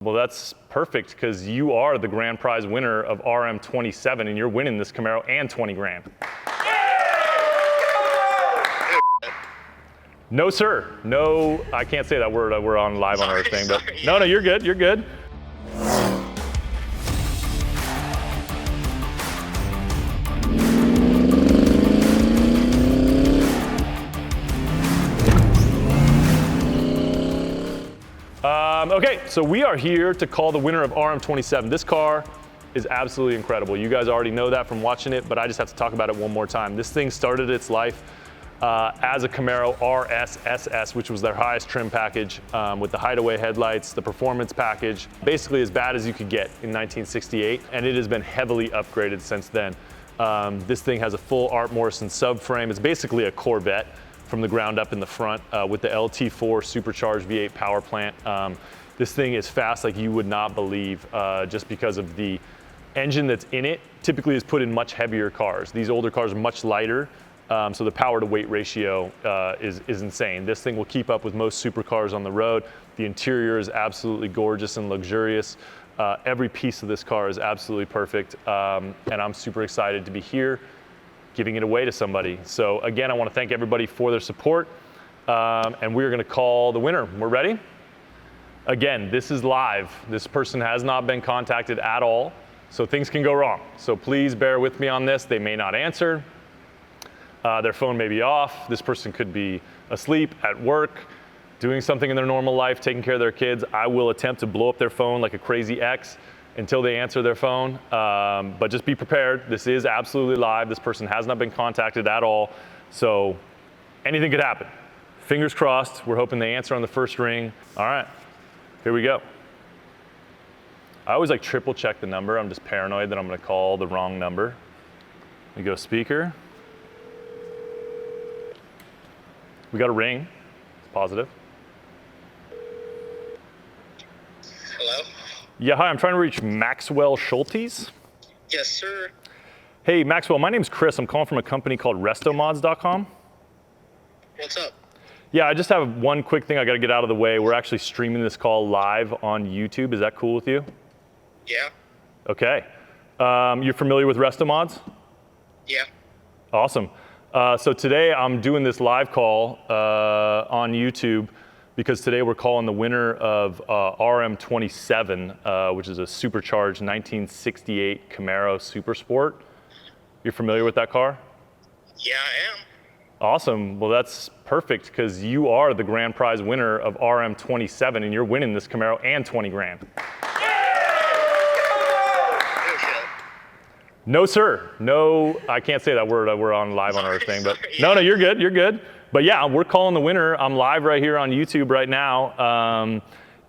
Well, that's perfect because you are the grand prize winner of RM27 and you're winning this Camaro and 20 grand. No, sir. No, I can't say that word. We're on live on our thing, but no, you're good. You're good. Okay, so we are here to call the winner of RM27. This car is absolutely incredible. You guys already know that from watching it, but I just have to talk about it one more time. This thing started its life as a Camaro RS SS, which was their highest trim package with the hideaway headlights, the performance package, basically as bad as you could get in 1968, and it has been heavily upgraded since then. This thing has a full Art Morrison subframe. It's basically a Corvette from the ground up in the front with the LT4 supercharged V8 power plant. This thing is fast like you would not believe just because of the engine that's in it. Typically is put in much heavier cars. These older cars are much lighter, so the power to weight ratio is insane. This thing will keep up with most supercars on the road. The interior is absolutely gorgeous and luxurious. Every piece of this car is absolutely perfect, and I'm super excited to be here giving it away to somebody. So again, I want to thank everybody for their support, and we're going to call the winner. We're ready? Again, this is live. This person has not been contacted at all, so things can go wrong. So please bear with me on this. They may not answer. Their phone may be off. This person could be asleep, at work, doing something in their normal life, taking care of their kids. I will attempt to blow up their phone like a crazy ex until they answer their phone. But just be prepared. This is absolutely live. This person has not been contacted at all. So anything could happen. Fingers crossed. We're hoping they answer on the first ring. All right, here we go. I always like triple check the number. I'm just paranoid that I'm gonna call the wrong number. We go speaker. We got a ring. It's positive. Hello? Yeah, hi, I'm trying to reach Maxwell Scholtes. Yes, sir. Hey, Maxwell, my name's Chris. I'm calling from a company called RestoMods.com. What's up? Yeah, I just have one quick thing I gotta get out of the way. We're actually streaming this call live on YouTube. Is that cool with you? Yeah. Okay. You're familiar with RestoMods? Yeah. Awesome. So today I'm doing this live call on YouTube because today we're calling the winner of RM27, which is a supercharged 1968 Camaro Super Sport. You're familiar with that car? Yeah, I am. Awesome. Well, that's perfect because you are the grand prize winner of RM27 and you're winning this Camaro and 20 grand. No, sir. No, I can't say that word. We're on live on our thing, but no, you're good. You're good. But yeah, we're calling the winner. I'm live right here on YouTube right now.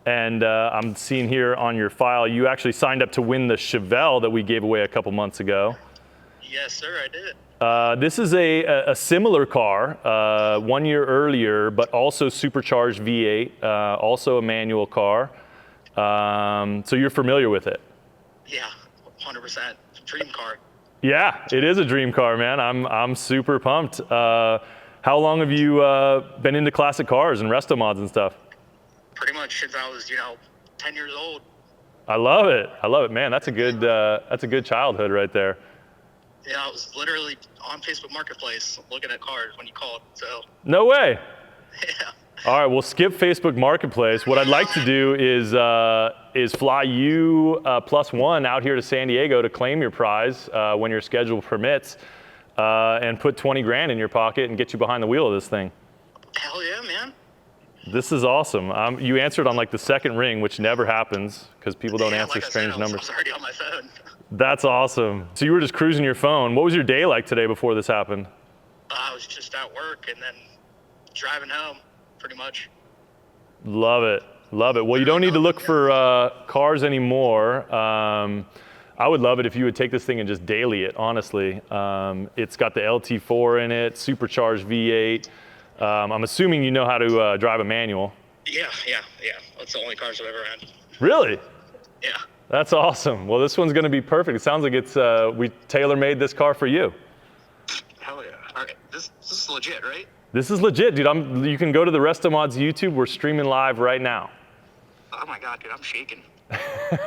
And I'm seeing here on your file, you actually signed up to win the Chevelle that we gave away a couple months ago. Yes, sir, I did. This is a similar car, 1 year earlier, but also supercharged V8, also a manual car. So you're familiar with it? Yeah, 100%. Dream car. Yeah, it is a dream car, man. I'm super pumped. How long have you been into classic cars and resto mods and stuff? Pretty much since I was, 10 years old. I love it. I love it, man. That's a good childhood right there. Yeah, I was literally on Facebook Marketplace looking at cars when you called, so. No way. Yeah. All right, we'll skip Facebook Marketplace. What I'd like to do is fly you +1 out here to San Diego to claim your prize when your schedule permits, and put 20 grand in your pocket and get you behind the wheel of this thing. Hell yeah, man. This is awesome. You answered on like the second ring, which never happens because people don't answer like strange numbers. I was already on my phone. That's awesome. So you were just cruising your phone. What was your day like today before this happened? I was just at work and then driving home, pretty much. Love it. Love it. Well, you don't need to look for cars anymore. I would love it if you would take this thing and just daily it, honestly. It's got the LT4 in it, supercharged V8. I'm assuming you know how to drive a manual. Yeah. That's the only cars I've ever had. Really? Yeah. That's awesome. Well, this one's going to be perfect. It sounds like it's we tailor-made this car for you. Hell yeah. All right, this is legit, right? This is legit, dude. You can go to the RestoMods YouTube. We're streaming live right now. Oh my God, dude, I'm shaking.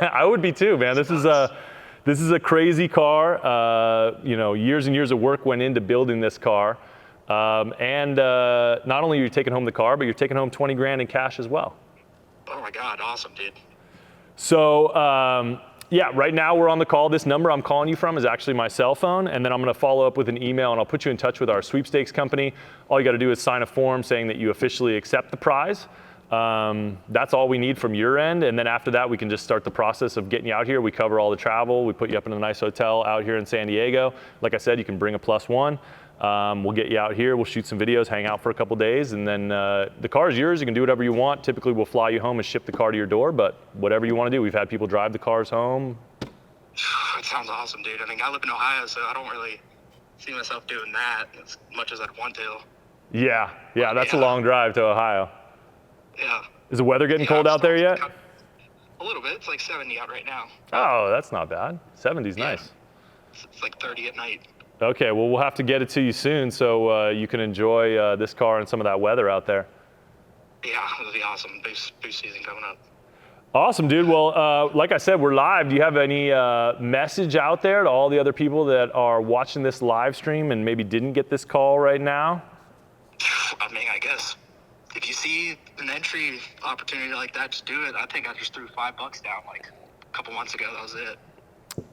I would be too, man. This is a crazy car. You know, years and years of work went into building this car. And not only are you taking home the car, but you're taking home 20 grand in cash as well. Oh my God, awesome, dude. So yeah, right now we're on the call. This number I'm calling you from is actually my cell phone, and then I'm gonna follow up with an email and I'll put you in touch with our sweepstakes company. All you gotta do is sign a form saying that you officially accept the prize. That's all we need from your end, and then after that we can just start the process of getting you out here. We cover all the travel, we put you up in a nice hotel out here in San Diego. Like I said, you can bring a +1. We'll get you out here, we'll shoot some videos, hang out for a couple days, and then the car is yours. You can do whatever you want. Typically we'll fly you home and ship the car to your door, but whatever you want to do. We've had people drive the cars home. It sounds awesome, dude. I mean, I live in Ohio, so I don't really see myself doing that as much as I'd want to. Yeah, that's a long drive to Ohio. Yeah. Is the weather getting cold out there yet? A little bit. It's like 70 out right now. Oh, that's not bad. 70's nice. It's like 30 at night. Okay, well, we'll have to get it to you soon so you can enjoy this car and some of that weather out there. Yeah, it'll be awesome. Boost season coming up. Awesome, dude. Well, like I said, we're live. Do you have any message out there to all the other people that are watching this live stream and maybe didn't get this call right now? I mean, I guess if you see an entry opportunity like that, just do it. I think I just threw $5 down like a couple months ago. That was it.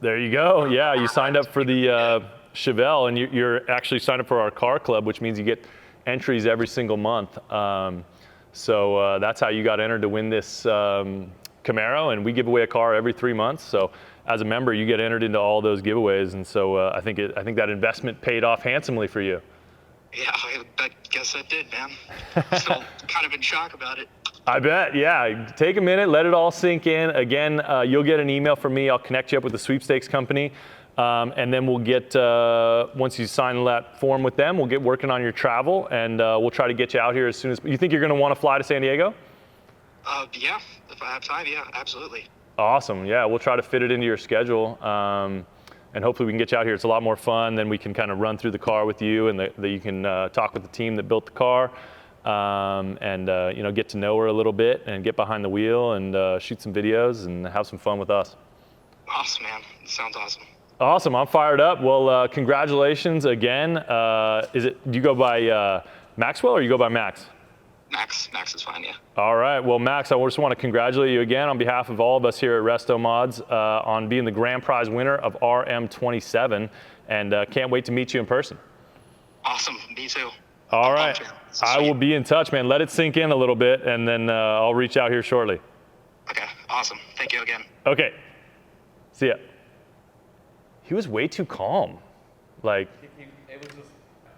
There you go. Yeah, you signed up for the Chevelle, and you're actually signed up for our car club, which means you get entries every single month. So that's how you got entered to win this Camaro, and we give away a car every 3 months. So as a member, you get entered into all those giveaways, and so I think that investment paid off handsomely for you. Yeah, I guess it did, man. Still kind of in shock about it. I bet, yeah. Take a minute, let it all sink in. Again, you'll get an email from me. I'll connect you up with the sweepstakes company. And then we'll get, once you sign that form with them, we'll get working on your travel, and we'll try to get you out here as soon as. You think you're going to want to fly to San Diego? Yeah, if I have time, yeah, absolutely. Awesome, yeah, we'll try to fit it into your schedule. And hopefully we can get you out here. It's a lot more fun. Then we can kind of run through the car with you, and that you can talk with the team that built the car, and you know, get to know her a little bit and get behind the wheel and shoot some videos and have some fun with us. Awesome, man. It sounds awesome. Awesome, I'm fired up. Well, congratulations again. Do you go by Maxwell or you go by Max? Max is fine, yeah. All right, well, Max, I just want to congratulate you again on behalf of all of us here at RestoMods on being the grand prize winner of RM27, and can't wait to meet you in person. Awesome, me too. All right, I will be in touch, man. Let it sink in a little bit, and then I'll reach out here shortly. Okay, awesome. Thank you again. Okay, see ya. He was way too calm. Like,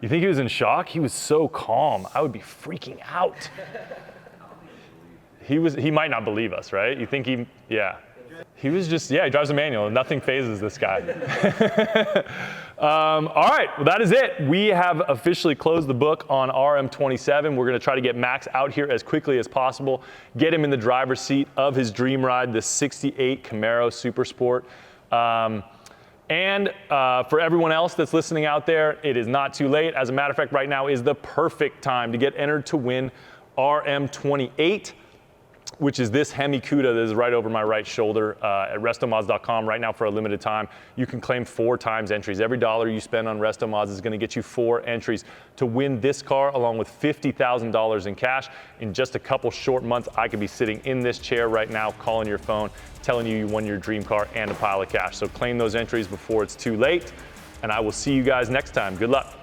you think he was in shock? He was so calm. I would be freaking out. He might not believe us, right? You think yeah. He was just, he drives a manual. Nothing phases this guy. All right, well, that is it. We have officially closed the book on RM27. We're gonna try to get Max out here as quickly as possible, get him in the driver's seat of his dream ride, the 68 Camaro Super Sport. And for everyone else that's listening out there, it is not too late. As a matter of fact, right now is the perfect time to get entered to win RM28, which is this Hemi Cuda that is right over my right shoulder at RestoMods.com right now for a limited time. You can claim 4 times entries. Every dollar you spend on RestoMods is gonna get you 4 entries to win this car along with $50,000 in cash. In just a couple short months, I could be sitting in this chair right now, calling your phone, telling you won your dream car and a pile of cash. So claim those entries before it's too late, and I will see you guys next time. Good luck.